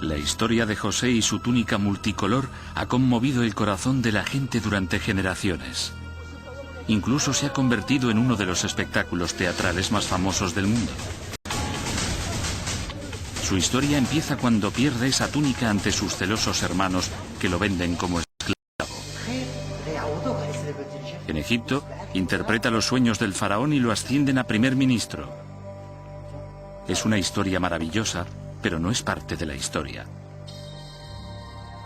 La historia de José y su túnica multicolor ha conmovido el corazón de la gente durante generaciones. Incluso se ha convertido en uno de los espectáculos teatrales más famosos del mundo. Su historia empieza cuando pierde esa túnica ante sus celosos hermanos que lo venden como esclavo. En Egipto, interpreta los sueños del faraón y lo ascienden a primer ministro. Es una historia maravillosa, pero no es parte de la historia.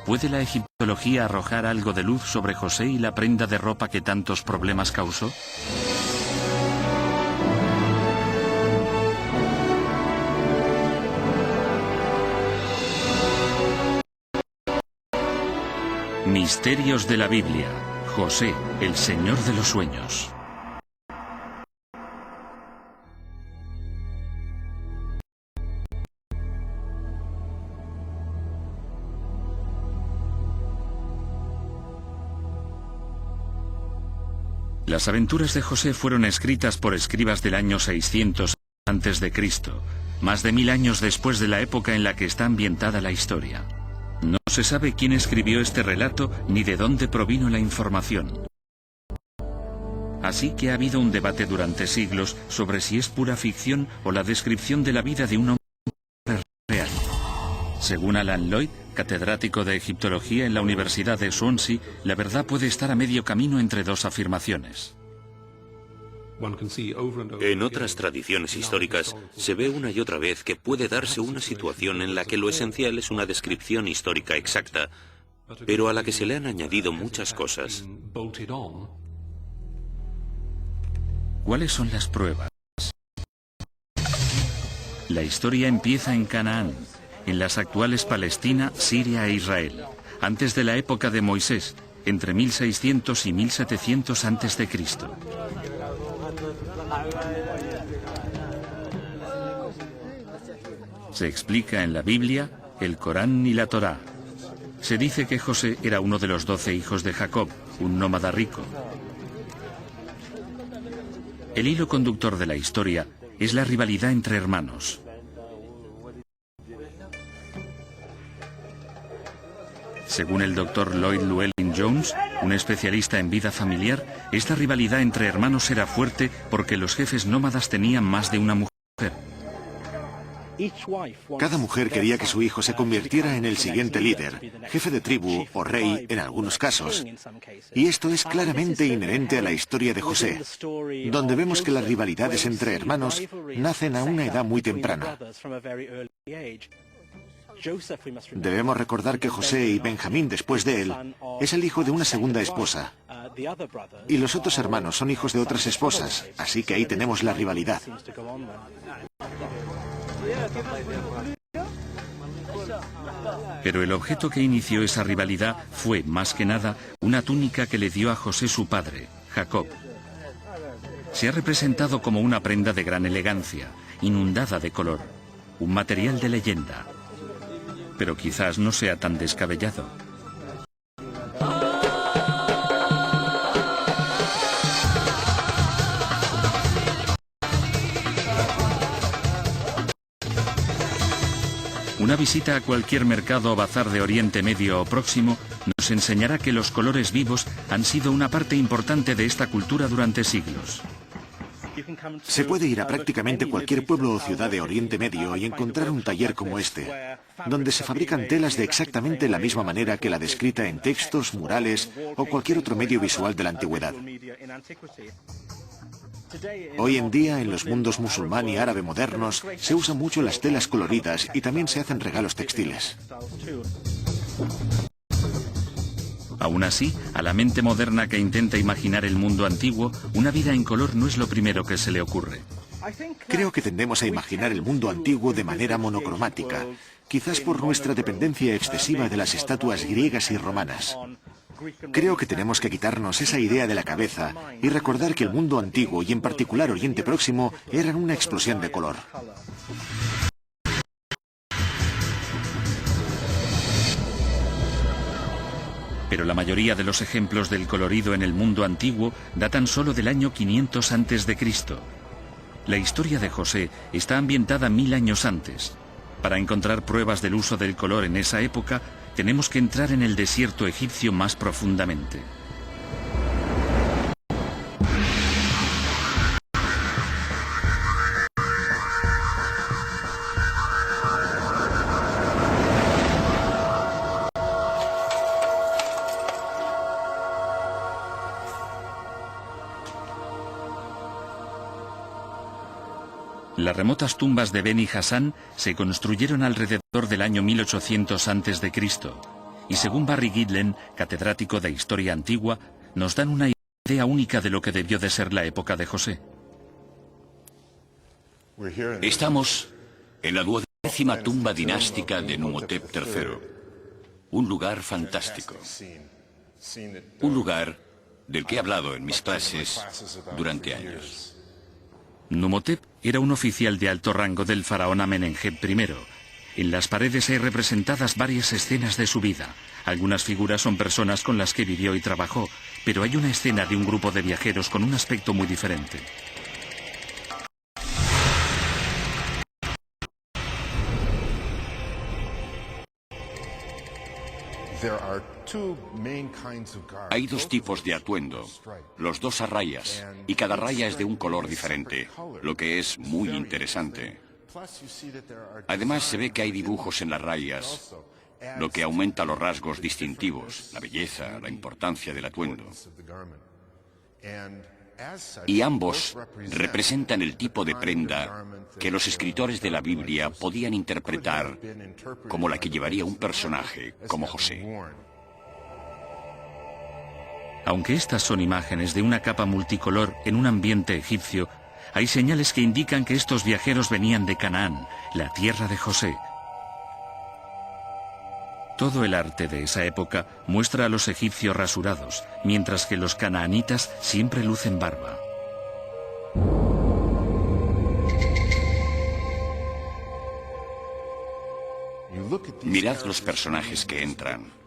¿Puede la egiptología arrojar algo de luz sobre José y la prenda de ropa que tantos problemas causó? Misterios de la Biblia. José, el Señor de los Sueños. Las aventuras de José fueron escritas por escribas del año 600 a.C., más de 1000 años después de la época en la que está ambientada la historia. No se sabe quién escribió este relato ni de dónde provino la información. Así que ha habido un debate durante siglos sobre si es pura ficción o la descripción de la vida de un hombre real. Según Alan Lloyd, catedrático de egiptología en la Universidad de Swansea, la verdad puede estar a medio camino entre dos afirmaciones. En otras tradiciones históricas se ve una y otra vez que puede darse una situación en la que lo esencial es una descripción histórica exacta, pero a la que se le han añadido muchas cosas. ¿Cuáles son las pruebas? La historia empieza en Canaán, en las actuales Palestina, Siria e Israel, antes de la época de Moisés, entre 1600 y 1700 a.C. Se explica en la Biblia, el Corán y la Torá. Se dice que José era uno de los 12 hijos de Jacob, un nómada rico. El hilo conductor de la historia es la rivalidad entre hermanos. Según el Dr. Lloyd Llewellyn Jones, un especialista en vida familiar, esta rivalidad entre hermanos era fuerte porque los jefes nómadas tenían más de una mujer. Cada mujer quería que su hijo se convirtiera en el siguiente líder, jefe de tribu o rey en algunos casos. Y esto es claramente inherente a la historia de José, donde vemos que las rivalidades entre hermanos nacen a una edad muy temprana. Debemos recordar que José y Benjamín, después de él, es el hijo de una segunda esposa. Y los otros hermanos son hijos de otras esposas, así que ahí tenemos la rivalidad. Pero el objeto que inició esa rivalidad fue, más que nada, una túnica que le dio a José su padre, Jacob. Se ha representado como una prenda de gran elegancia, inundada de color, un material de leyenda. Pero quizás no sea tan descabellado. Una visita a cualquier mercado o bazar de Oriente Medio o Próximo nos enseñará que los colores vivos han sido una parte importante de esta cultura durante siglos. Se puede ir a prácticamente cualquier pueblo o ciudad de Oriente Medio y encontrar un taller como este, donde se fabrican telas de exactamente la misma manera que la descrita en textos, murales o cualquier otro medio visual de la antigüedad. Hoy en día, en los mundos musulmán y árabe modernos, se usan mucho las telas coloridas y también se hacen regalos textiles. Aún así, a la mente moderna que intenta imaginar el mundo antiguo, una vida en color no es lo primero que se le ocurre. Creo que tendemos a imaginar el mundo antiguo de manera monocromática, quizás por nuestra dependencia excesiva de las estatuas griegas y romanas. Creo que tenemos que quitarnos esa idea de la cabeza y recordar que el mundo antiguo, y en particular Oriente Próximo, eran una explosión de color. Pero la mayoría de los ejemplos del colorido en el mundo antiguo datan solo del año 500 a.C. La historia de José está ambientada 1000 años antes. Para encontrar pruebas del uso del color en esa época, tenemos que entrar en el desierto egipcio más profundamente. Las remotas tumbas de Beni Hasan se construyeron alrededor del año 1800 a.C. y según Barry Girdler, catedrático de Historia Antigua, nos dan una idea única de lo que debió de ser la época de José. Estamos en la 12ª tumba dinástica de Numhotep III. Un lugar fantástico. Un lugar del que he hablado en mis clases durante años. Numhotep era un oficial de alto rango del faraón Amenemhet I. En las paredes hay representadas varias escenas de su vida. Algunas figuras son personas con las que vivió y trabajó, pero hay una escena de un grupo de viajeros con un aspecto muy diferente. Hay dos tipos de atuendo, los dos a rayas, y cada raya es de un color diferente, lo que es muy interesante. Además se ve que hay dibujos en las rayas, lo que aumenta los rasgos distintivos, la belleza, la importancia del atuendo. Y ambos representan el tipo de prenda que los escritores de la Biblia podían interpretar como la que llevaría un personaje como José. Aunque estas son imágenes de una capa multicolor en un ambiente egipcio, hay señales que indican que estos viajeros venían de Canaán, la tierra de José. Todo el arte de esa época muestra a los egipcios rasurados, mientras que los canaanitas siempre lucen barba. Mirad los personajes que entran.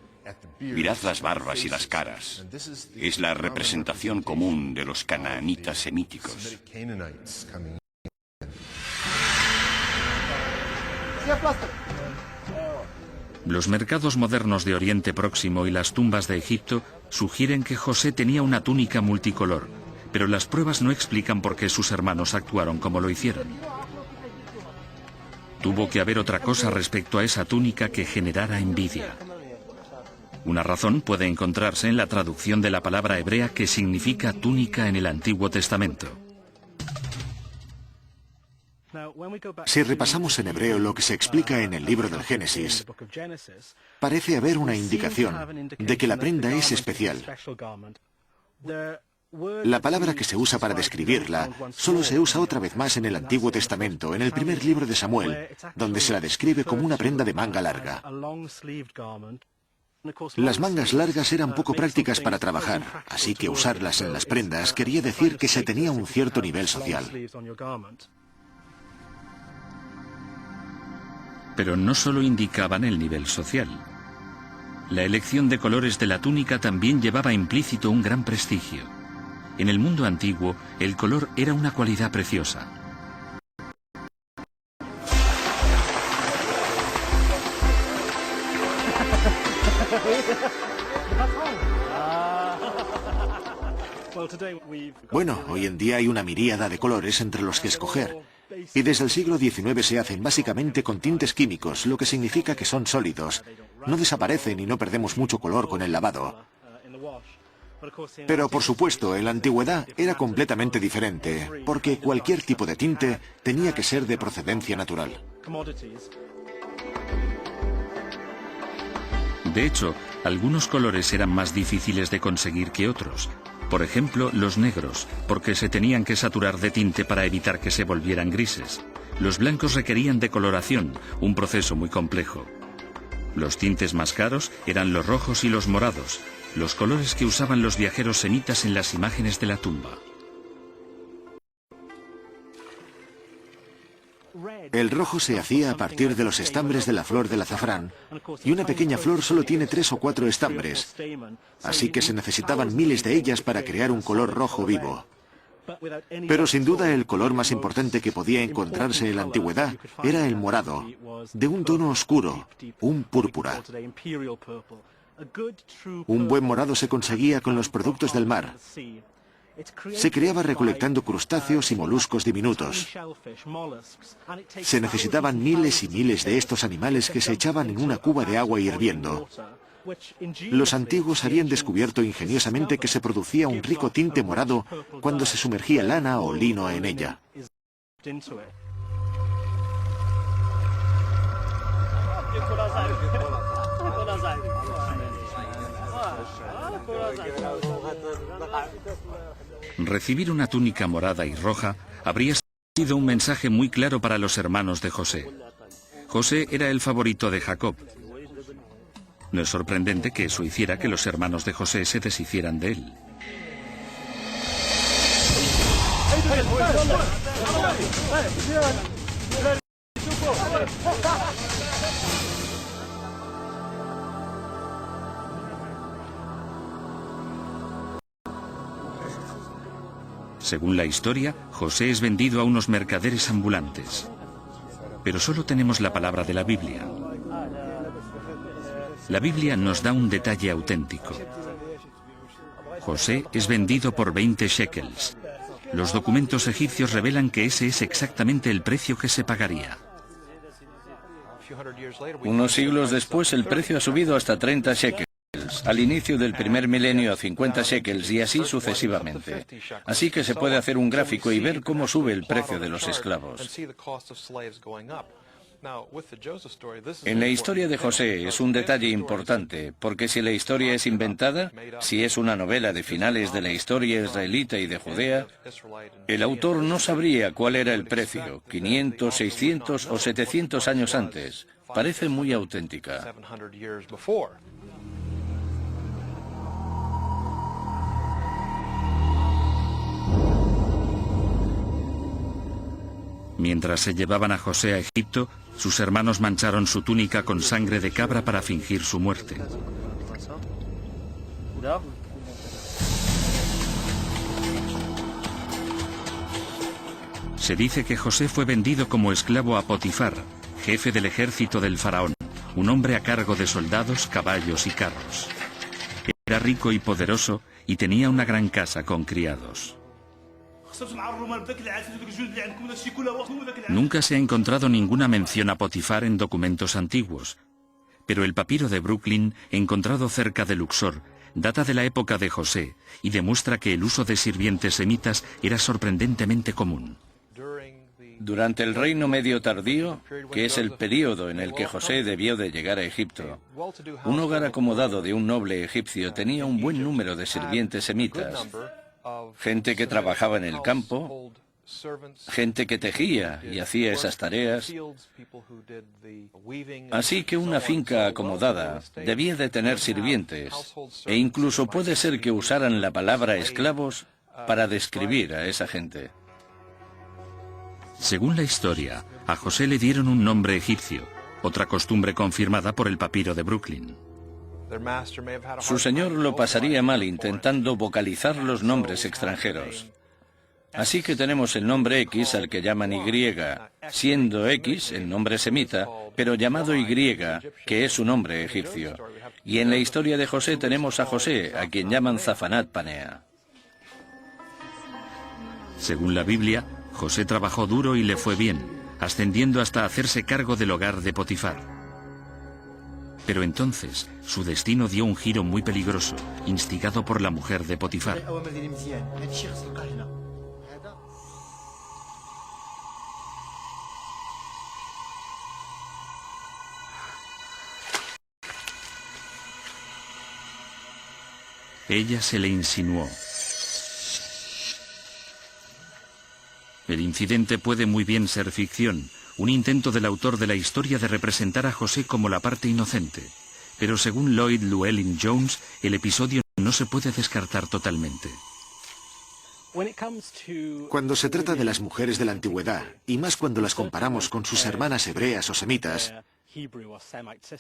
Mirad las barbas y las caras. Es la representación común de los canaanitas semíticos. Los mercados modernos de Oriente Próximo y las tumbas de Egipto sugieren que José tenía una túnica multicolor, pero las pruebas no explican por qué sus hermanos actuaron como lo hicieron. Tuvo que haber otra cosa respecto a esa túnica que generara envidia. Una razón puede encontrarse en la traducción de la palabra hebrea que significa túnica en el Antiguo Testamento. Si repasamos en hebreo lo que se explica en el libro del Génesis, parece haber una indicación de que la prenda es especial. La palabra que se usa para describirla solo se usa otra vez más en el Antiguo Testamento, en el primer libro de Samuel, donde se la describe como una prenda de manga larga. Las mangas largas eran poco prácticas para trabajar, así que usarlas en las prendas quería decir que se tenía un cierto nivel social. Pero no solo indicaban el nivel social. La elección de colores de la túnica también llevaba implícito un gran prestigio. En el mundo antiguo, el color era una cualidad preciosa. Bueno, hoy en día hay una miríada de colores entre los que escoger. Y desde el siglo XIX se hacen básicamente con tintes químicos, lo que significa que son sólidos. No desaparecen y no perdemos mucho color con el lavado. Pero por supuesto, en la antigüedad era completamente diferente, porque cualquier tipo de tinte tenía que ser de procedencia natural. De hecho, algunos colores eran más difíciles de conseguir que otros. Por ejemplo, los negros, porque se tenían que saturar de tinte para evitar que se volvieran grises. Los blancos requerían decoloración, un proceso muy complejo. Los tintes más caros eran los rojos y los morados, los colores que usaban los viajeros semitas en las imágenes de la tumba. El rojo se hacía a partir de los estambres de la flor del azafrán, y una pequeña flor solo tiene 3 o 4 estambres, así que se necesitaban miles de ellas para crear un color rojo vivo. Pero sin duda el color más importante que podía encontrarse en la antigüedad era el morado, de un tono oscuro, un púrpura. Un buen morado se conseguía con los productos del mar. Se creaba recolectando crustáceos y moluscos diminutos. Se necesitaban miles y miles de estos animales que se echaban en una cuba de agua hirviendo. Los antiguos habían descubierto ingeniosamente que se producía un rico tinte morado cuando se sumergía lana o lino en ella. Recibir una túnica morada y roja habría sido un mensaje muy claro para los hermanos de José. José era el favorito de Jacob. No es sorprendente que eso hiciera que los hermanos de José se deshicieran de él. Según la historia, José es vendido a unos mercaderes ambulantes. Pero solo tenemos la palabra de la Biblia. La Biblia nos da un detalle auténtico. José es vendido por 20 shekels. Los documentos egipcios revelan que ese es exactamente el precio que se pagaría. Unos siglos después el precio ha subido hasta 30 shekels. Al inicio del primer milenio a 50 shekels y así sucesivamente. Así que se puede hacer un gráfico y ver cómo sube el precio de los esclavos. En la historia de José es un detalle importante, porque si la historia es inventada, si es una novela de finales de la historia israelita y de Judea, el autor no sabría cuál era el precio, 500, 600 o 700 años antes. Parece muy auténtica. Mientras se llevaban a José a Egipto, sus hermanos mancharon su túnica con sangre de cabra para fingir su muerte. Se dice que José fue vendido como esclavo a Potifar, jefe del ejército del faraón, un hombre a cargo de soldados, caballos y carros. Era rico y poderoso y tenía una gran casa con criados. Nunca se ha encontrado ninguna mención a Potifar en documentos antiguos, pero el papiro de Brooklyn, encontrado cerca de Luxor, data de la época de José y demuestra que el uso de sirvientes semitas era sorprendentemente común. Durante el Reino Medio Tardío, que es el período en el que José debió de llegar a Egipto, un hogar acomodado de un noble egipcio tenía un buen número de sirvientes semitas, gente que trabajaba en el campo, gente que tejía y hacía esas tareas. Así que una finca acomodada debía de tener sirvientes, e incluso puede ser que usaran la palabra esclavos para describir a esa gente. Según la historia, a José le dieron un nombre egipcio, otra costumbre confirmada por el papiro de Brooklyn. Su señor lo pasaría mal intentando vocalizar los nombres extranjeros. Así que tenemos el nombre X al que llaman Y, siendo X el nombre semita, pero llamado Y, que es su nombre egipcio. Y en la historia de José tenemos a José, a quien llaman Zafanat Panea. Según la Biblia, José trabajó duro y le fue bien, ascendiendo hasta hacerse cargo del hogar de Potifar. Pero entonces, su destino dio un giro muy peligroso, instigado por la mujer de Potifar. Ella se le insinuó. El incidente puede muy bien ser ficción, un intento del autor de la historia de representar a José como la parte inocente. Pero según Lloyd Llewellyn Jones, el episodio no se puede descartar totalmente. Cuando se trata de las mujeres de la antigüedad, y más cuando las comparamos con sus hermanas hebreas o semitas,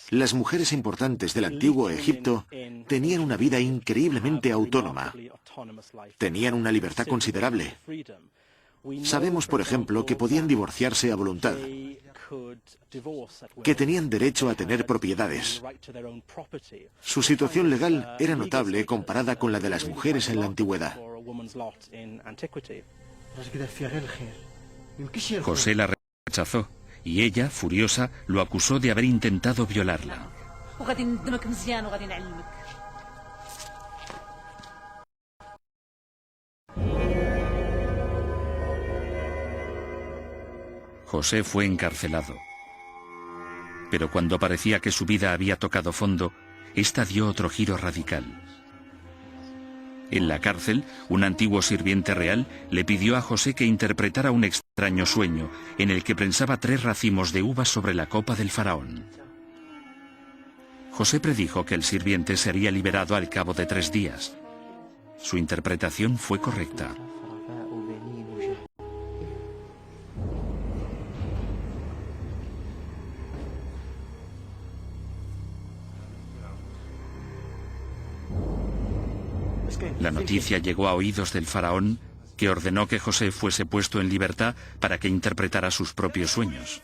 Las mujeres importantes del antiguo Egipto tenían una vida increíblemente autónoma. Tenían una libertad considerable. Sabemos, por ejemplo, que podían divorciarse a voluntad, que tenían derecho a tener propiedades. Su situación legal era notable comparada con la de las mujeres en la antigüedad. José la rechazó y ella, furiosa, lo acusó de haber intentado violarla. José fue encarcelado. Pero cuando parecía que su vida había tocado fondo, esta dio otro giro radical. En la cárcel, un antiguo sirviente real le pidió a José que interpretara un extraño sueño en el que prensaba 3 racimos de uvas sobre la copa del faraón. José predijo que el sirviente sería liberado al cabo de 3 días. Su interpretación fue correcta. La noticia llegó a oídos del faraón, que ordenó que José fuese puesto en libertad para que interpretara sus propios sueños.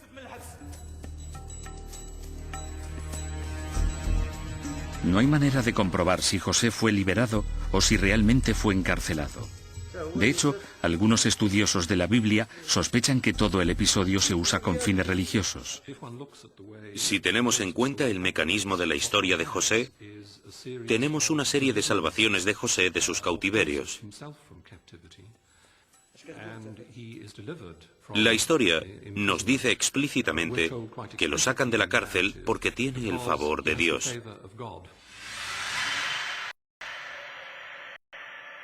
No hay manera de comprobar si José fue liberado o si realmente fue encarcelado. De hecho, algunos estudiosos de la Biblia sospechan que todo el episodio se usa con fines religiosos. Si tenemos en cuenta el mecanismo de la historia de José, tenemos una serie de salvaciones de José de sus cautiverios. La historia nos dice explícitamente que lo sacan de la cárcel porque tiene el favor de Dios.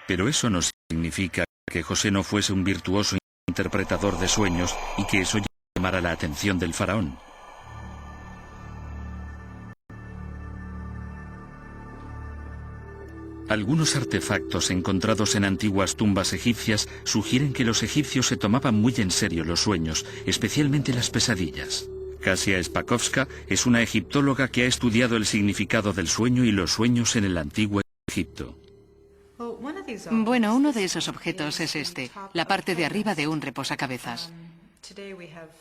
Pero eso no significa que José no fuese un virtuoso interpretador de sueños y que eso llamara la atención del faraón. Algunos artefactos encontrados en antiguas tumbas egipcias sugieren que los egipcios se tomaban muy en serio los sueños, especialmente las pesadillas. Kasia Spakovska es una egiptóloga que ha estudiado el significado del sueño y los sueños en el antiguo Egipto. Bueno, uno de esos objetos es este, la parte de arriba de un reposacabezas.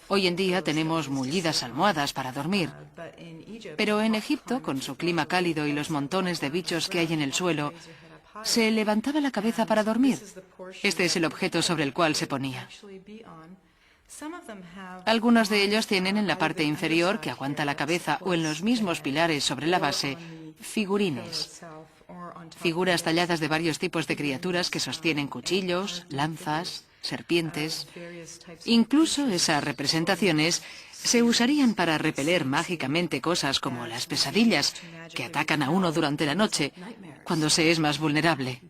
Hoy en día tenemos mullidas almohadas para dormir, pero en Egipto, con su clima cálido y los montones de bichos que hay en el suelo, se levantaba la cabeza para dormir. Este es el objeto sobre el cual se ponía. Algunos de ellos tienen en la parte inferior, que aguanta la cabeza, o en los mismos pilares sobre la base, figurines. Figuras talladas de varios tipos de criaturas que sostienen cuchillos, lanzas, serpientes. Incluso esas representaciones se usarían para repeler mágicamente cosas como las pesadillas, que atacan a uno durante la noche, cuando se es más vulnerable.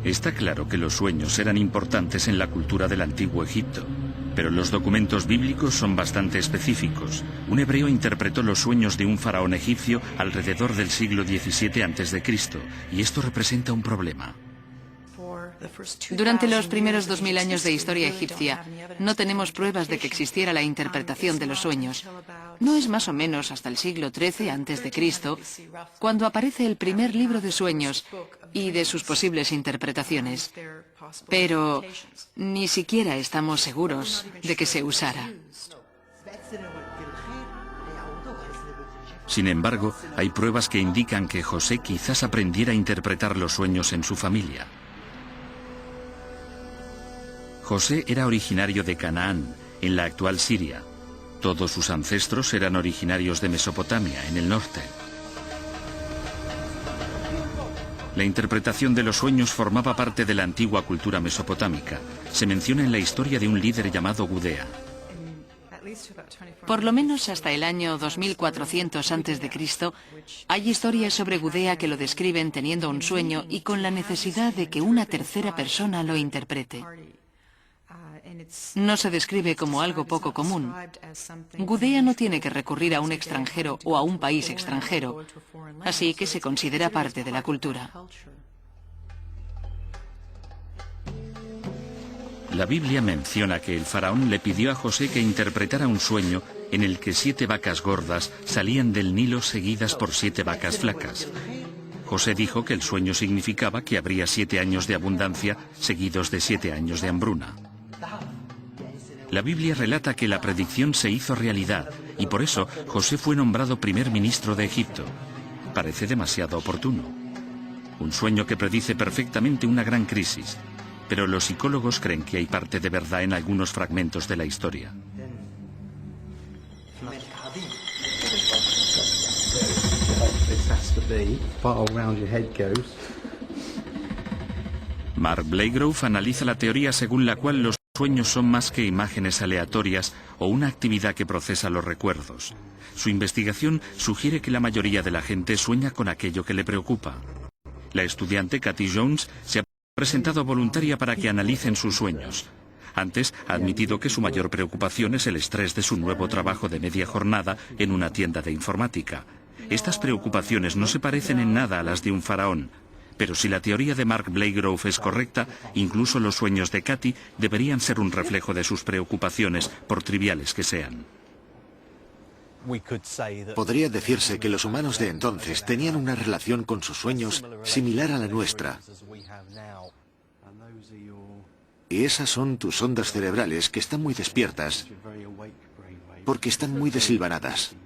Está claro que los sueños eran importantes en la cultura del antiguo Egipto, pero los documentos bíblicos son bastante específicos. Un hebreo interpretó los sueños de un faraón egipcio alrededor del siglo XVII a.C., y esto representa un problema. Durante los primeros 2000 años de historia egipcia, no tenemos pruebas de que existiera la interpretación de los sueños. No es más o menos hasta el siglo XIII a.C., cuando aparece el primer libro de sueños y de sus posibles interpretaciones. Pero ni siquiera estamos seguros de que se usara. Sin embargo, hay pruebas que indican que José quizás aprendiera a interpretar los sueños en su familia. José era originario de Canaán, en la actual Siria. Todos sus ancestros eran originarios de Mesopotamia, en el norte. La interpretación de los sueños formaba parte de la antigua cultura mesopotámica. Se menciona en la historia de un líder llamado Gudea. Por lo menos hasta el año 2400 a.C., hay historias sobre Gudea que lo describen teniendo un sueño y con la necesidad de que una tercera persona lo interprete. No se describe como algo poco común. Gudea no tiene que recurrir a un extranjero o a un país extranjero, así que se considera parte de la cultura. La Biblia menciona que el faraón le pidió a José que interpretara un sueño en el que 7 vacas gordas salían del Nilo seguidas por 7 vacas flacas. José dijo que el sueño significaba que habría 7 años de abundancia seguidos de 7 años de hambruna. La Biblia relata que la predicción se hizo realidad y por eso José fue nombrado primer ministro de Egipto. Parece demasiado oportuno. Un sueño que predice perfectamente una gran crisis, pero los psicólogos creen que hay parte de verdad en algunos fragmentos de la historia. Mark Blakegrove analiza la teoría según la cual los sueños son más que imágenes aleatorias o una actividad que procesa los recuerdos. Su investigación sugiere que la mayoría de la gente sueña con aquello que le preocupa. La estudiante Katy Jones se ha presentado voluntaria para que analicen sus sueños. Antes ha admitido que su mayor preocupación es el estrés de su nuevo trabajo de media jornada en una tienda de informática. Estas preocupaciones no se parecen en nada a las de un faraón. Pero si la teoría de Mark Blakegrove es correcta, incluso los sueños de Katy deberían ser un reflejo de sus preocupaciones, por triviales que sean. Podría decirse que los humanos de entonces tenían una relación con sus sueños similar a la nuestra. Y esas son tus ondas cerebrales que están muy despiertas porque están muy desilvanadas.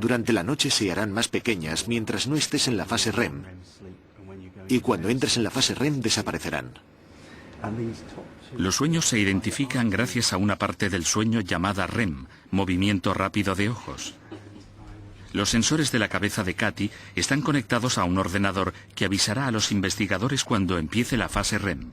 Durante la noche se harán más pequeñas mientras no estés en la fase REM. Y cuando entres en la fase REM desaparecerán. Los sueños se identifican gracias a una parte del sueño llamada REM, movimiento rápido de ojos. Los sensores de la cabeza de Katy están conectados a un ordenador que avisará a los investigadores cuando empiece la fase REM.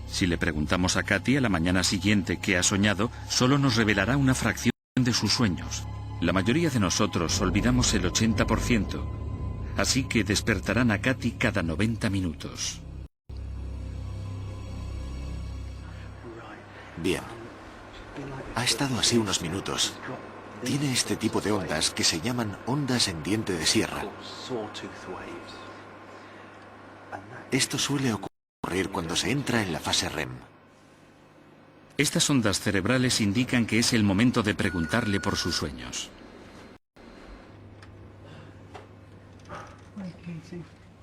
Si le preguntamos a Katy a la mañana siguiente qué ha soñado, solo nos revelará una fracción de sus sueños. La mayoría de nosotros olvidamos el 80%, así que despertarán a Katy cada 90 minutos. Bien. Ha estado así unos minutos. Tiene este tipo de ondas que se llaman ondas en diente de sierra. Esto suele ocurrir cuando se entra en la fase REM. Estas ondas cerebrales indican que es el momento de preguntarle por sus sueños.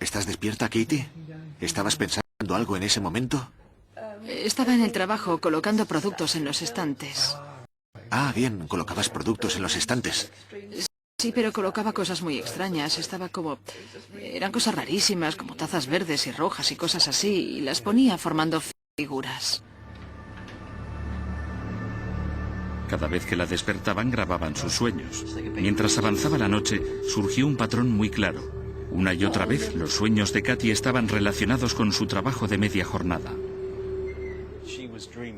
¿Estás despierta, Katy? ¿Estabas pensando algo en ese momento? Estaba en el trabajo colocando productos en los estantes. Ah, bien, colocabas productos en los estantes. Sí, pero colocaba cosas muy extrañas. Eran cosas rarísimas, como tazas verdes y rojas y cosas así, y las ponía formando figuras. Cada vez que la despertaban grababan sus sueños. Mientras avanzaba la noche, surgió un patrón muy claro. Una y otra vez, los sueños de Katy estaban relacionados con su trabajo de media jornada.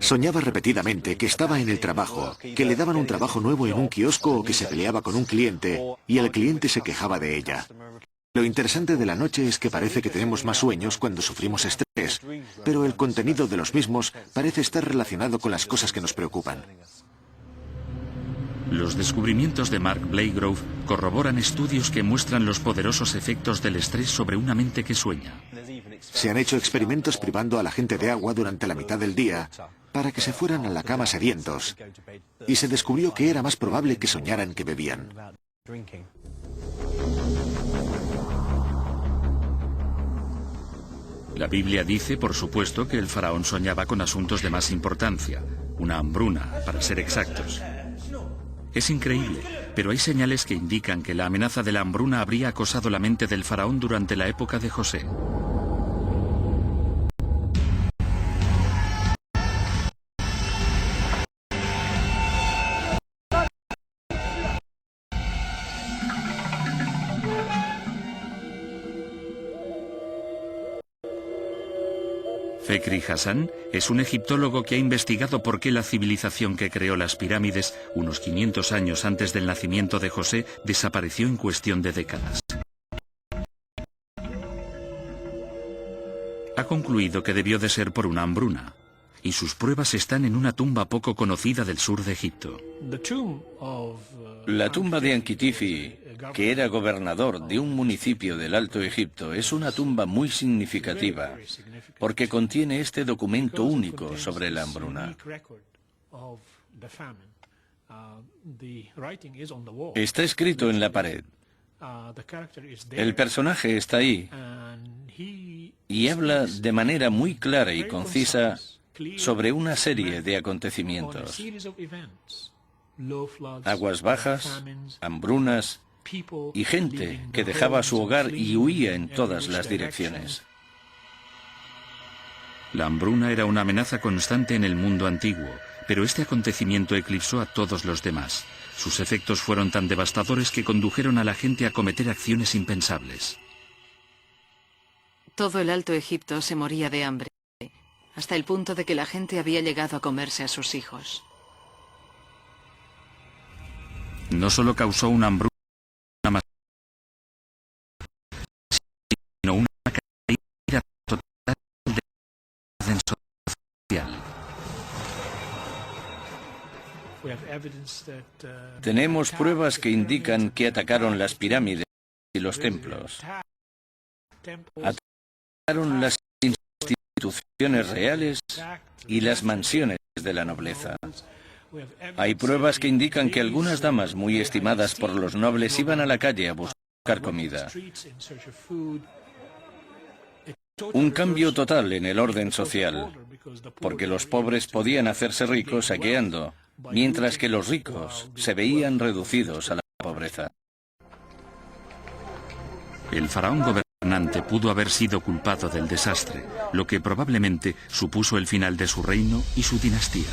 Soñaba repetidamente que estaba en el trabajo, que le daban un trabajo nuevo en un kiosco o que se peleaba con un cliente y el cliente se quejaba de ella. Lo interesante de la noche es que parece que tenemos más sueños cuando sufrimos estrés, pero el contenido de los mismos parece estar relacionado con las cosas que nos preocupan. Los descubrimientos de Mark Blakegrove corroboran estudios que muestran los poderosos efectos del estrés sobre una mente que sueña. Se han hecho experimentos privando a la gente de agua durante la mitad del día para que se fueran a la cama sedientos, y se descubrió que era más probable que soñaran que bebían. La Biblia dice, por supuesto, que el faraón soñaba con asuntos de más importancia, una hambruna, para ser exactos. Es increíble, pero hay señales que indican que la amenaza de la hambruna habría acosado la mente del faraón durante la época de José. Fekri Hassan es un egiptólogo que ha investigado por qué la civilización que creó las pirámides unos 500 años antes del nacimiento de José desapareció en cuestión de décadas. Ha concluido que debió de ser por una hambruna. y sus pruebas están en una tumba poco conocida del sur de Egipto. La tumba de Ankitifi, que era gobernador de un municipio del Alto Egipto, es una tumba muy significativa porque contiene este documento único sobre la hambruna. Está escrito en la pared. El personaje está ahí y habla de manera muy clara y concisa sobre una serie de acontecimientos: aguas bajas, hambrunas y gente que dejaba su hogar y huía en todas las direcciones. La hambruna era una amenaza constante en el mundo antiguo, pero este acontecimiento eclipsó a todos los demás. Sus efectos fueron tan devastadores que condujeron a la gente a cometer acciones impensables. Todo el Alto Egipto se moría de hambre, hasta el punto de que la gente había llegado a comerse a sus hijos. No solo causó una hambruna masiva, sino una caída total del orden social. Tenemos pruebas que indican que atacaron las pirámides y los templos. Atacaron las instituciones reales y las mansiones de la nobleza. Hay pruebas que indican que algunas damas muy estimadas por los nobles iban a la calle a buscar comida. Un cambio total en el orden social, porque los pobres podían hacerse ricos saqueando, mientras que los ricos se veían reducidos a la pobreza. El faraón gobernante pudo haber sido culpado del desastre, lo que probablemente supuso el final de su reino y su dinastía.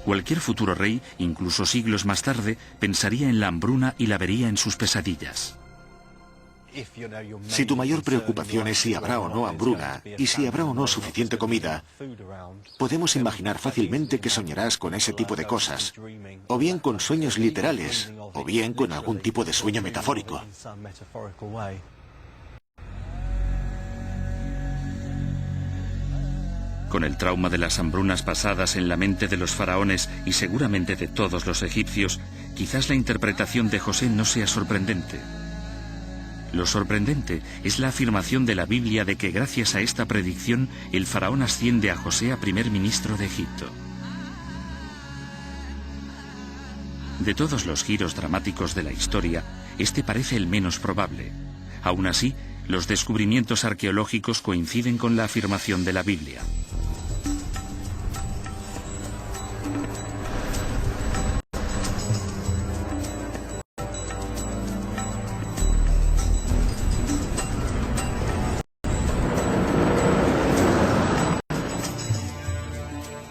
Cualquier futuro rey, incluso siglos más tarde, pensaría en la hambruna y la vería en sus pesadillas. Si tu mayor preocupación es si habrá o no hambruna y si habrá o no suficiente comida, podemos imaginar fácilmente que soñarás con ese tipo de cosas, o bien con sueños literales, o bien con algún tipo de sueño metafórico. Con el trauma de las hambrunas pasadas en la mente de los faraones y seguramente de todos los egipcios, quizás la interpretación de José no sea sorprendente. Lo sorprendente es la afirmación de la Biblia de que gracias a esta predicción el faraón asciende a José a primer ministro de Egipto. De todos los giros dramáticos de la historia, este parece el menos probable. Aún así, los descubrimientos arqueológicos coinciden con la afirmación de la Biblia.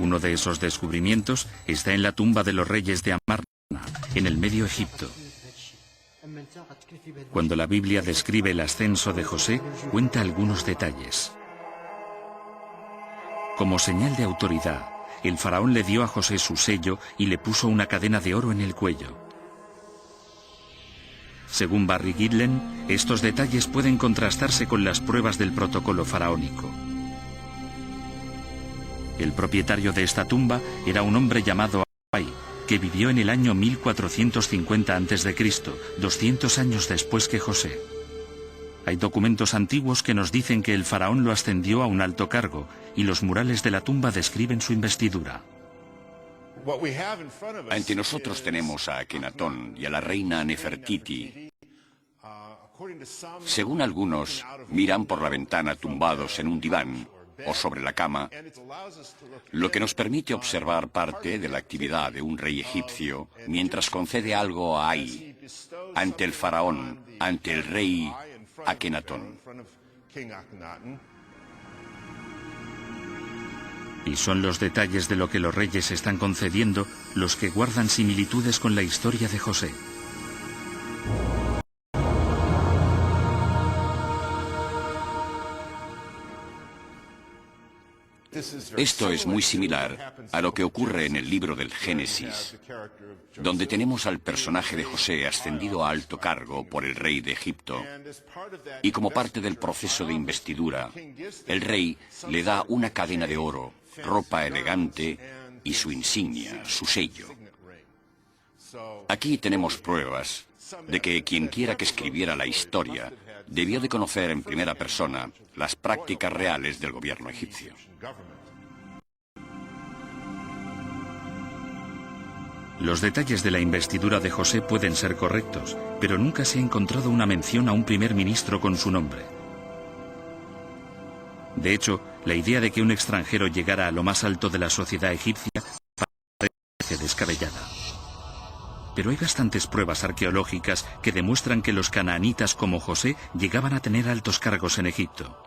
Uno de esos descubrimientos está en la tumba de los reyes de Amarna, en el Medio Egipto. Cuando la Biblia describe el ascenso de José, cuenta algunos detalles. Como señal de autoridad, el faraón le dio a José su sello y le puso una cadena de oro en el cuello. Según Barry Girdler, estos detalles pueden contrastarse con las pruebas del protocolo faraónico. El propietario de esta tumba era un hombre llamado Abai, que vivió en el año 1450 a.C., 200 años después que José. Hay documentos antiguos que nos dicen que el faraón lo ascendió a un alto cargo, y los murales de la tumba describen su investidura. Ante nosotros tenemos a Akenatón y a la reina Nefertiti. Según algunos, miran por la ventana tumbados en un diván o sobre la cama, lo que nos permite observar parte de la actividad de un rey egipcio mientras concede algo a Ai, ante el faraón, ante el rey Akenatón. Y son los detalles de lo que los reyes están concediendo los que guardan similitudes con la historia de José. Esto es muy similar a lo que ocurre en el libro del Génesis, donde tenemos al personaje de José ascendido a alto cargo por el rey de Egipto, y como parte del proceso de investidura, el rey le da una cadena de oro ropa elegante y su insignia, su sello. Aquí tenemos pruebas de que quien quiera que escribiera la historia debió de conocer en primera persona las prácticas reales del gobierno egipcio. Los detalles de la investidura de José pueden ser correctos, pero nunca se ha encontrado una mención a un primer ministro con su nombre. De hecho, la idea de que un extranjero llegara a lo más alto de la sociedad egipcia parece descabellada. Pero hay bastantes pruebas arqueológicas que demuestran que los canaanitas como José llegaban a tener altos cargos en Egipto.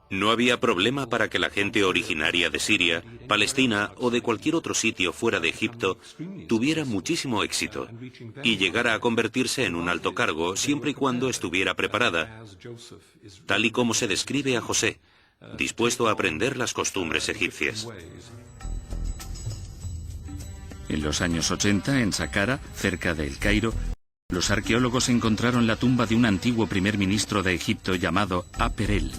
No había problema para que la gente originaria de Siria, Palestina o de cualquier otro sitio fuera de Egipto tuviera muchísimo éxito y llegara a convertirse en un alto cargo siempre y cuando estuviera preparada, tal y como se describe a José, dispuesto a aprender las costumbres egipcias. En los años 80, en Saqqara, cerca de El Cairo, los arqueólogos encontraron la tumba de un antiguo primer ministro de Egipto llamado Aper-El.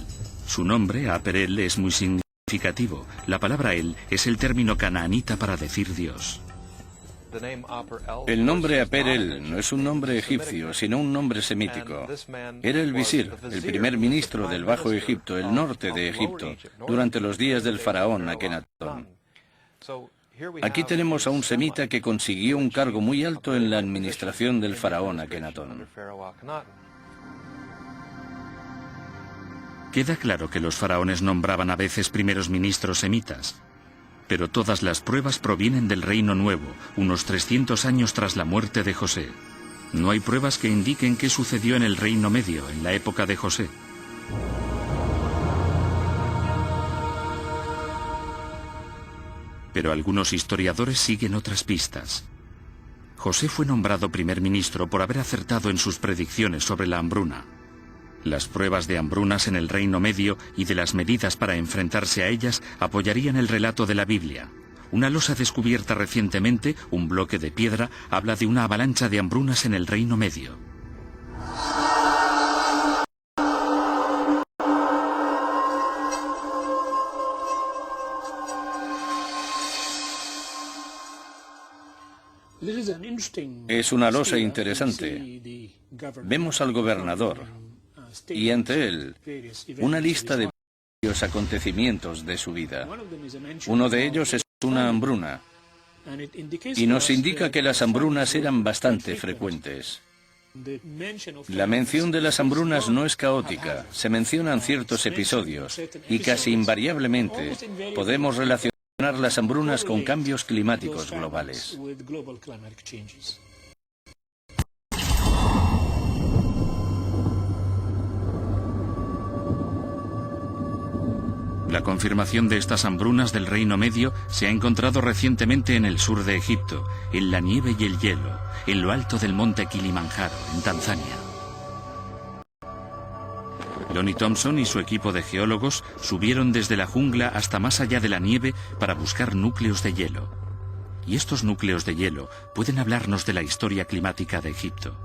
Su nombre, Aper-El, es muy significativo. La palabra El es el término canaanita para decir Dios. El nombre Aper-El no es un nombre egipcio, sino un nombre semítico. Era el visir, el primer ministro del Bajo Egipto, el norte de Egipto, durante los días del faraón Akenatón. Aquí tenemos a un semita que consiguió un cargo muy alto en la administración del faraón Akenatón. Queda claro que los faraones nombraban a veces primeros ministros semitas, pero todas las pruebas provienen del Reino Nuevo, unos 300 años tras la muerte de José. No hay pruebas que indiquen qué sucedió en el Reino Medio, en la época de José. Pero algunos historiadores siguen otras pistas. José fue nombrado primer ministro por haber acertado en sus predicciones sobre la hambruna. Las pruebas de hambrunas en el Reino Medio y de las medidas para enfrentarse a ellas apoyarían el relato de la Biblia. Una losa descubierta recientemente, un bloque de piedra, habla de una avalancha de hambrunas en el Reino Medio. Es una losa interesante. Vemos al gobernador y ante él una lista de varios acontecimientos de su vida. Uno de ellos es una hambruna y nos indica que las hambrunas eran bastante frecuentes. La mención de las hambrunas no es caótica, se mencionan ciertos episodios y casi invariablemente podemos relacionar las hambrunas con cambios climáticos globales. La confirmación de estas hambrunas del Reino Medio se ha encontrado recientemente en el sur de Egipto, en la nieve y el hielo, en lo alto del monte Kilimanjaro, en Tanzania. Lonnie Thompson y su equipo de geólogos subieron desde la jungla hasta más allá de la nieve para buscar núcleos de hielo. Y estos núcleos de hielo pueden hablarnos de la historia climática de Egipto.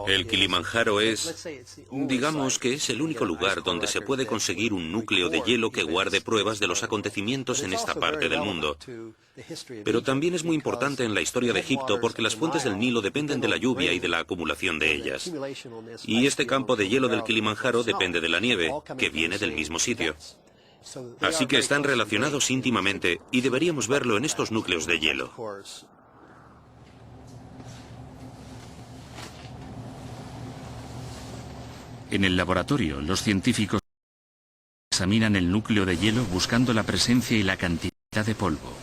El Kilimanjaro es, digamos que es el único lugar donde se puede conseguir un núcleo de hielo que guarde pruebas de los acontecimientos en esta parte del mundo. Pero también es muy importante en la historia de Egipto porque las fuentes del Nilo dependen de la lluvia y de la acumulación de ellas. Y este campo de hielo del Kilimanjaro depende de la nieve, que viene del mismo sitio. Así que están relacionados íntimamente y deberíamos verlo en estos núcleos de hielo. En el laboratorio, los científicos examinan el núcleo de hielo buscando la presencia y la cantidad de polvo.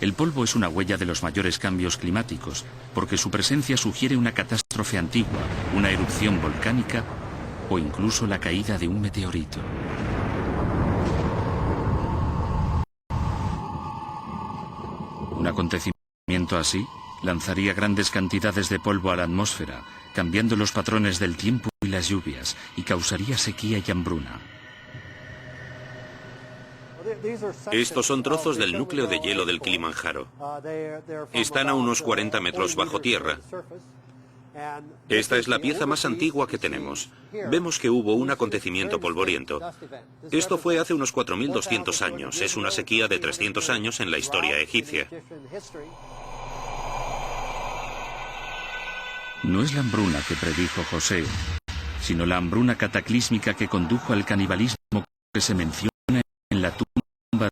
El polvo es una huella de los mayores cambios climáticos, porque su presencia sugiere una catástrofe antigua, una erupción volcánica o incluso la caída de un meteorito. Un acontecimiento así lanzaría grandes cantidades de polvo a la atmósfera, cambiando los patrones del tiempo y las lluvias, y causaría sequía y hambruna. Estos son trozos del núcleo de hielo del Kilimanjaro. Están a unos 40 metros bajo tierra. Esta es la pieza más antigua que tenemos. Vemos que hubo un acontecimiento polvoriento. Esto fue hace unos 4.200 años. Es una sequía de 300 años en la historia egipcia. No es la hambruna que predijo José, sino la hambruna cataclísmica que condujo al canibalismo que se menciona en la tumba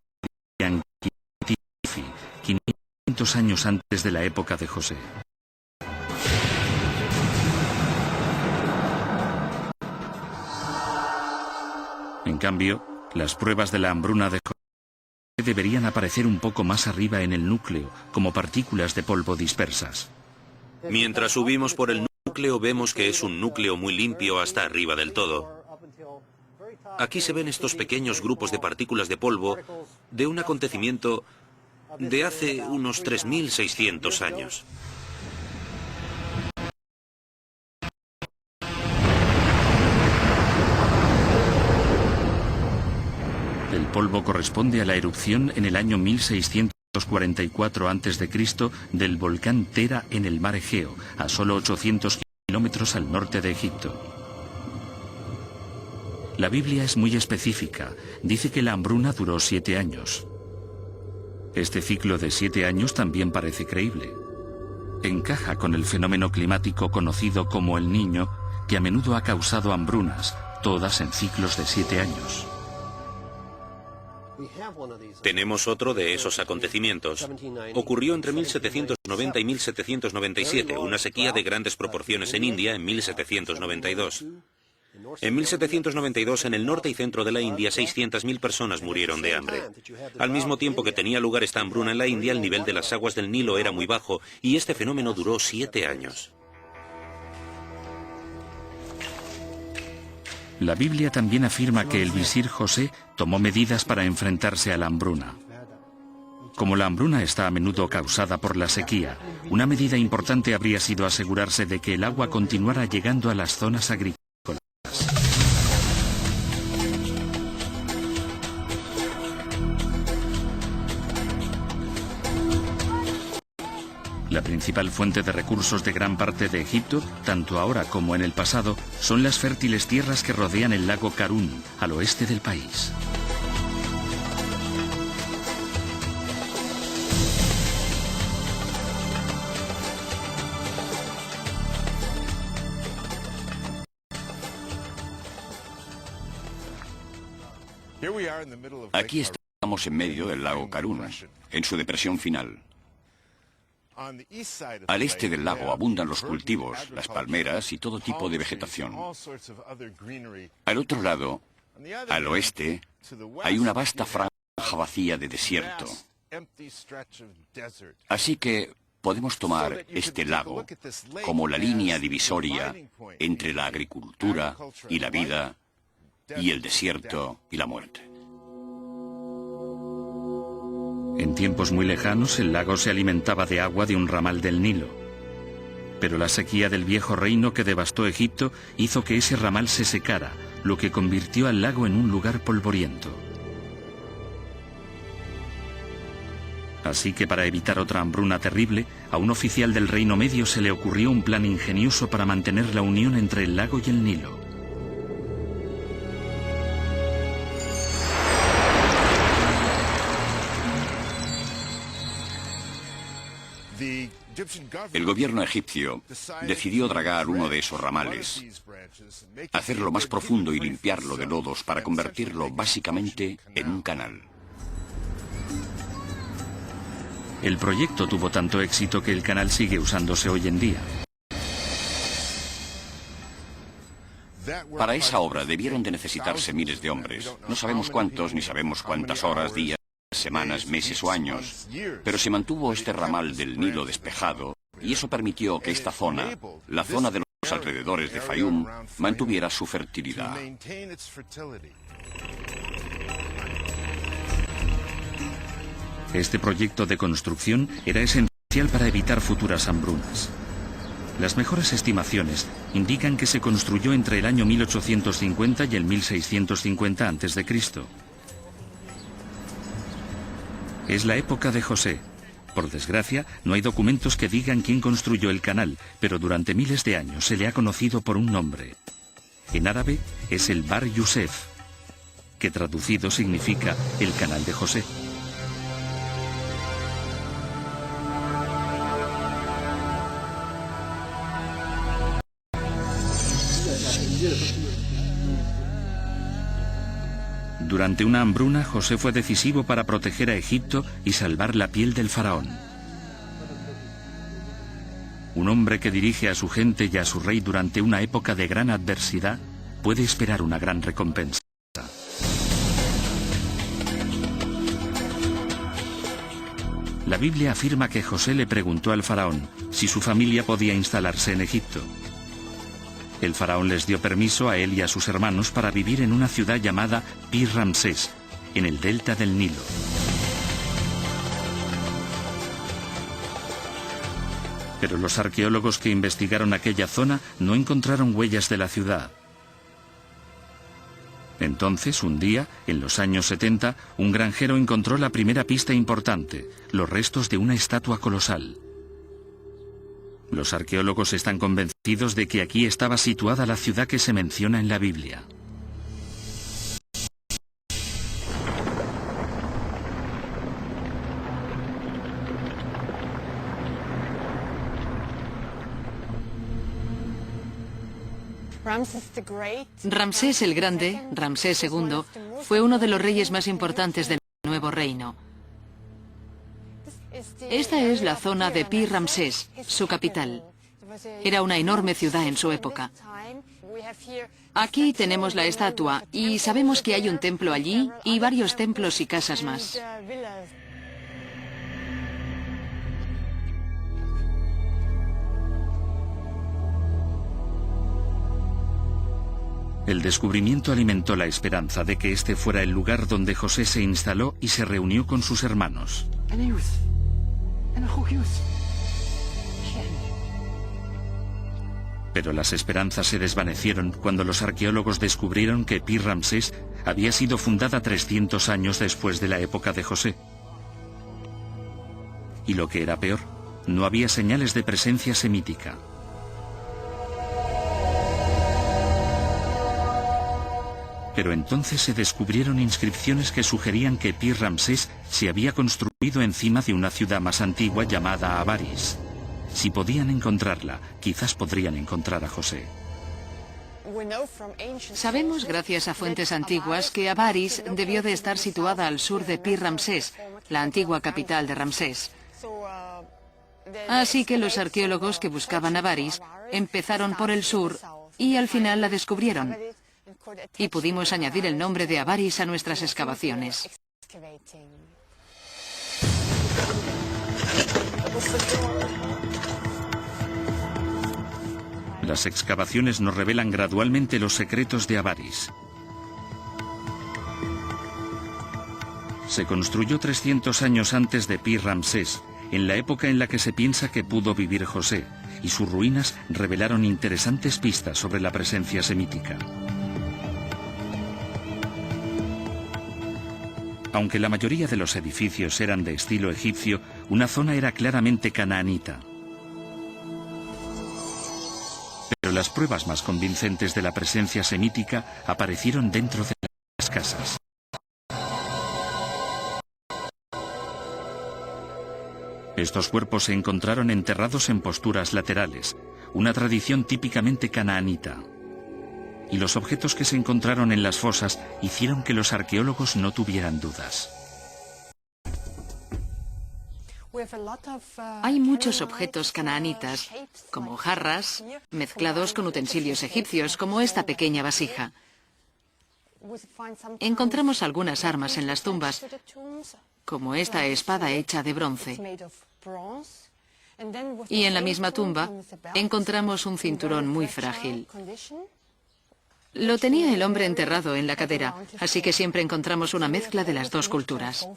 de Anquitifi, 500 años antes de la época de José. En cambio, las pruebas de la hambruna de José deberían aparecer un poco más arriba en el núcleo, como partículas de polvo dispersas. Mientras subimos por el núcleo, vemos que es un núcleo muy limpio hasta arriba del todo. Aquí se ven estos pequeños grupos de partículas de polvo de un acontecimiento de hace unos 3.600 años. El polvo corresponde a la erupción en el año 1644 a.C. del volcán Tera en el mar Egeo, a solo 800 kilómetros al norte de Egipto. La Biblia es muy específica. Dice que la hambruna duró 7 años. Este ciclo de 7 años también parece creíble. Encaja con el fenómeno climático conocido como el Niño, que a menudo ha causado hambrunas, todas en ciclos de 7 años. Tenemos otro de esos acontecimientos. Ocurrió entre 1790 y 1797, una sequía de grandes proporciones en India en 1792. En 1792, en el norte y centro de la India, 600.000 personas murieron de hambre. Al mismo tiempo que tenía lugar esta hambruna en la India, el nivel de las aguas del Nilo era muy bajo y este fenómeno duró 7 años. La Biblia también afirma que el visir José tomó medidas para enfrentarse a la hambruna. Como la hambruna está a menudo causada por la sequía, una medida importante habría sido asegurarse de que el agua continuara llegando a las zonas agrícolas. La principal fuente de recursos de gran parte de Egipto, tanto ahora como en el pasado, son las fértiles tierras que rodean el lago Karún, al oeste del país. Aquí estamos en medio del lago Karún, en su depresión final. Al este del lago abundan los cultivos, las palmeras y todo tipo de vegetación. Al otro lado, al oeste, hay una vasta franja vacía de desierto. Así que podemos tomar este lago como la línea divisoria entre la agricultura y la vida y el desierto y la muerte. En tiempos muy lejanos, el lago se alimentaba de agua de un ramal del Nilo. Pero la sequía del viejo reino que devastó Egipto hizo que ese ramal se secara, lo que convirtió al lago en un lugar polvoriento. Así que para evitar otra hambruna terrible, a un oficial del Reino Medio se le ocurrió un plan ingenioso para mantener la unión entre el lago y el Nilo. El gobierno egipcio decidió dragar uno de esos ramales, hacerlo más profundo y limpiarlo de lodos para convertirlo básicamente en un canal. El proyecto tuvo tanto éxito que el canal sigue usándose hoy en día. Para esa obra debieron de necesitarse miles de hombres. No sabemos cuántos, ni sabemos cuántas horas, días, semanas, meses o años, pero se mantuvo este ramal del Nilo despejado y eso permitió que esta zona, la zona de los alrededores de Fayum, mantuviera su fertilidad. Este proyecto de construcción era esencial para evitar futuras hambrunas. Las mejores estimaciones indican que se construyó entre el año 1850 y el 1650 a.C. Es la época de José, Por desgracia, no hay documentos que digan quién construyó el canal, pero durante miles de años se le ha conocido por un nombre. En árabe es el Bar Yusef, que traducido significa el canal de José. Durante una hambruna, José fue decisivo para proteger a Egipto y salvar la piel del faraón. Un hombre que dirige a su gente y a su rey durante una época de gran adversidad puede esperar una gran recompensa. La Biblia afirma que José le preguntó al faraón si su familia podía instalarse en Egipto. El faraón les dio permiso a él y a sus hermanos para vivir en una ciudad llamada Pi-Ramsés, en el delta del Nilo. Pero los arqueólogos que investigaron aquella zona no encontraron huellas de la ciudad. Entonces, un día, en los años 70, un granjero encontró la primera pista importante, los restos de una estatua colosal. Los arqueólogos están convencidos de que aquí estaba situada la ciudad que se menciona en la Biblia. Ramsés el Grande, Ramsés II, fue uno de los reyes más importantes del nuevo reino. Esta es la zona de Pi-Ramsés, su capital. Era una enorme ciudad en su época. Aquí tenemos la estatua y sabemos que hay un templo allí y varios templos y casas más. El descubrimiento alimentó la esperanza de que este fuera el lugar donde José se instaló y se reunió con sus hermanos. Pero las esperanzas se desvanecieron cuando los arqueólogos descubrieron que Pi-Ramsés había sido fundada 300 años después de la época de José. Y lo que era peor, no había señales de presencia semítica. Pero entonces se descubrieron inscripciones que sugerían que Pi-Ramsés se había construido encima de una ciudad más antigua llamada Avaris. Si podían encontrarla, quizás podrían encontrar a José. Sabemos, gracias a fuentes antiguas, que Avaris debió de estar situada al sur de Pi-Ramsés, la antigua capital de Ramsés. Así que los arqueólogos que buscaban Avaris empezaron por el sur y al final la descubrieron. Y pudimos añadir el nombre de Avaris a nuestras excavaciones. Las excavaciones nos revelan gradualmente los secretos de Avaris. Se construyó 300 años antes de Pi-Ramsés, en la época en la que se piensa que pudo vivir José, y sus ruinas revelaron interesantes pistas sobre la presencia semítica. Aunque la mayoría de los edificios eran de estilo egipcio, una zona era claramente canaanita. Pero las pruebas más convincentes de la presencia semítica aparecieron dentro de las casas. Estos cuerpos se encontraron enterrados en posturas laterales, una tradición típicamente canaanita. Y los objetos que se encontraron en las fosas hicieron que los arqueólogos no tuvieran dudas. Hay muchos objetos canaanitas, como jarras, mezclados con utensilios egipcios, como esta pequeña vasija. Encontramos algunas armas en las tumbas, como esta espada hecha de bronce. Y en la misma tumba encontramos un cinturón muy frágil. Lo tenía el hombre enterrado en la cadera, así que siempre encontramos una mezcla de las dos culturas.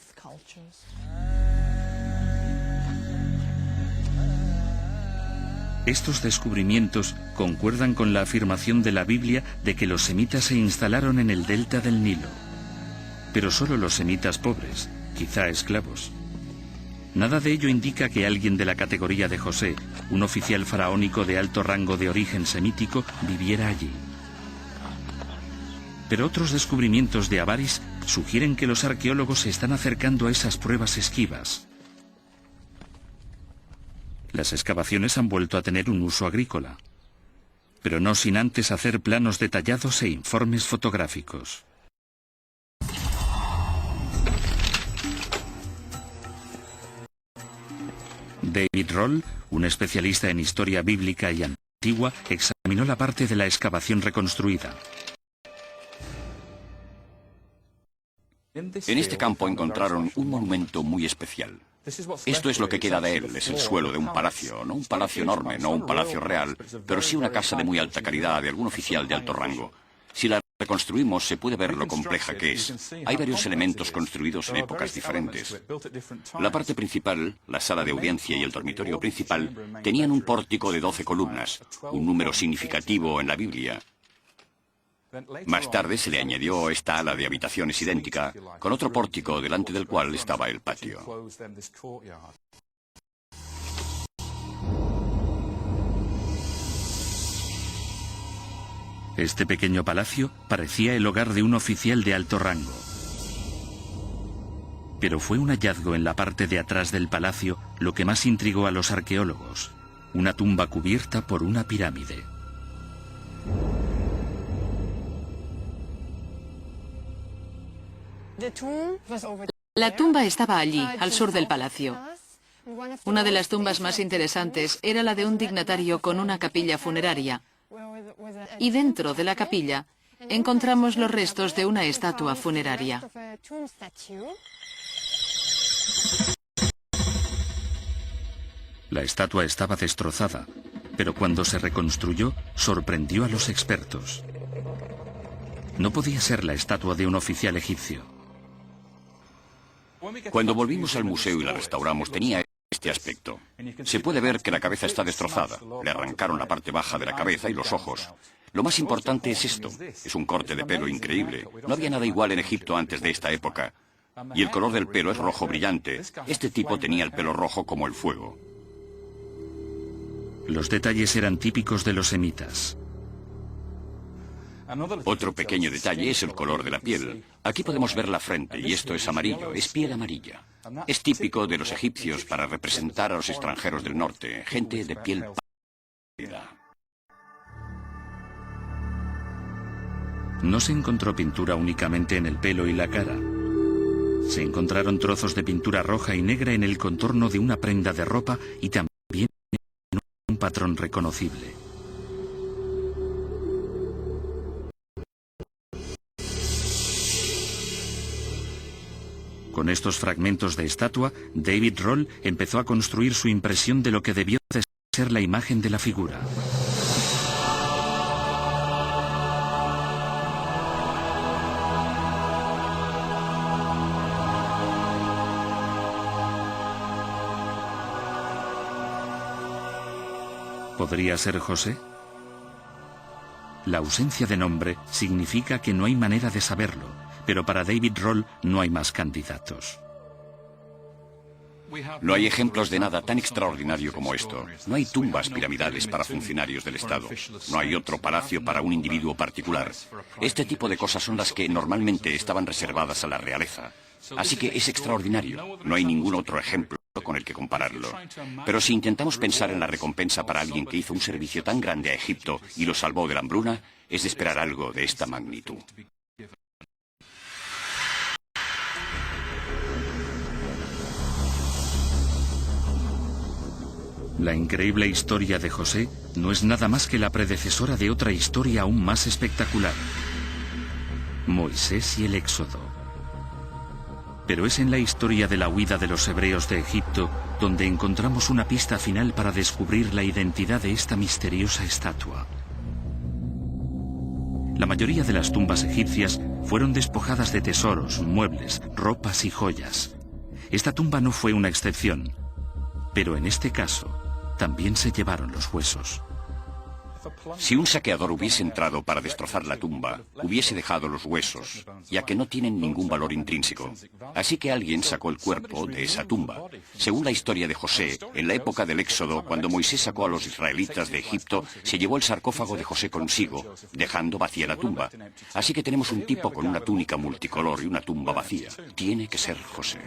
Estos descubrimientos concuerdan con la afirmación de la Biblia de que los semitas se instalaron en el delta del Nilo. Pero solo los semitas pobres, quizá esclavos. Nada de ello indica que alguien de la categoría de José, un oficial faraónico de alto rango de origen semítico, viviera allí. Pero otros descubrimientos de Avaris sugieren que los arqueólogos se están acercando a esas pruebas esquivas. Las excavaciones han vuelto a tener un uso agrícola, pero no sin antes hacer planos detallados e informes fotográficos. David Roll, un especialista en historia bíblica y antigua, examinó la parte de la excavación reconstruida. En este campo encontraron un monumento muy especial. Esto es lo que queda de él, es el suelo de un palacio, no un palacio enorme, no un palacio real, pero sí una casa de muy alta calidad de algún oficial de alto rango. Si la reconstruimos se puede ver lo compleja que es. Hay varios elementos construidos en épocas diferentes. La parte principal, la sala de audiencia y el dormitorio principal, tenían un pórtico de 12 columnas, un número significativo en la Biblia. Más tarde se le añadió esta ala de habitaciones idéntica, con otro pórtico delante del cual estaba el patio. Este pequeño palacio parecía el hogar de un oficial de alto rango. Pero fue un hallazgo en la parte de atrás del palacio lo que más intrigó a los arqueólogos: una tumba cubierta por una pirámide. La tumba estaba allí, al sur del palacio. Una de las tumbas más interesantes era la de un dignatario con una capilla funeraria. Y dentro de la capilla encontramos los restos de una estatua funeraria. La estatua estaba destrozada, pero cuando se reconstruyó, sorprendió a los expertos. No podía ser la estatua de un oficial egipcio. Cuando volvimos al museo y la restauramos, tenía este aspecto. Se puede ver que la cabeza está destrozada. Le arrancaron la parte baja de la cabeza y los ojos. Lo más importante es esto. Es un corte de pelo increíble. No había nada igual en Egipto antes de esta época. Y el color del pelo es rojo brillante. Este tipo tenía el pelo rojo como el fuego. Los detalles eran típicos de los semitas. Otro pequeño detalle es el color de la piel. Aquí podemos ver la frente y esto es amarillo, es piel amarilla. Es típico de los egipcios para representar a los extranjeros del norte, gente de piel pálida. No se encontró pintura únicamente en el pelo y la cara. Se encontraron trozos de pintura roja y negra en el contorno de una prenda de ropa y también en un patrón reconocible. Con estos fragmentos de estatua, David Roll empezó a construir su impresión de lo que debió de ser la imagen de la figura. ¿Podría ser José? La ausencia de nombre significa que no hay manera de saberlo, pero para David Roll no hay más candidatos. No hay ejemplos de nada tan extraordinario como esto. No hay tumbas piramidales para funcionarios del Estado. No hay otro palacio para un individuo particular. Este tipo de cosas son las que normalmente estaban reservadas a la realeza. Así que es extraordinario. No hay ningún otro ejemplo con el que compararlo. Pero si intentamos pensar en la recompensa para alguien que hizo un servicio tan grande a Egipto y lo salvó de la hambruna, es de esperar algo de esta magnitud. La increíble historia de José no es nada más que la predecesora de otra historia aún más espectacular: Moisés y el Éxodo. Pero es en la historia de la huida de los hebreos de Egipto donde encontramos una pista final para descubrir la identidad de esta misteriosa estatua. La mayoría de las tumbas egipcias fueron despojadas de tesoros, muebles, ropas y joyas. Esta tumba no fue una excepción, pero en este caso también se llevaron los huesos. Si un saqueador hubiese entrado para destrozar la tumba, hubiese dejado los huesos, ya que no tienen ningún valor intrínseco. Así que alguien sacó el cuerpo de esa tumba. Según la historia de José, en la época del Éxodo, cuando Moisés sacó a los israelitas de Egipto, se llevó el sarcófago de José consigo, dejando vacía la tumba. Así que tenemos un tipo con una túnica multicolor y una tumba vacía. Tiene que ser José.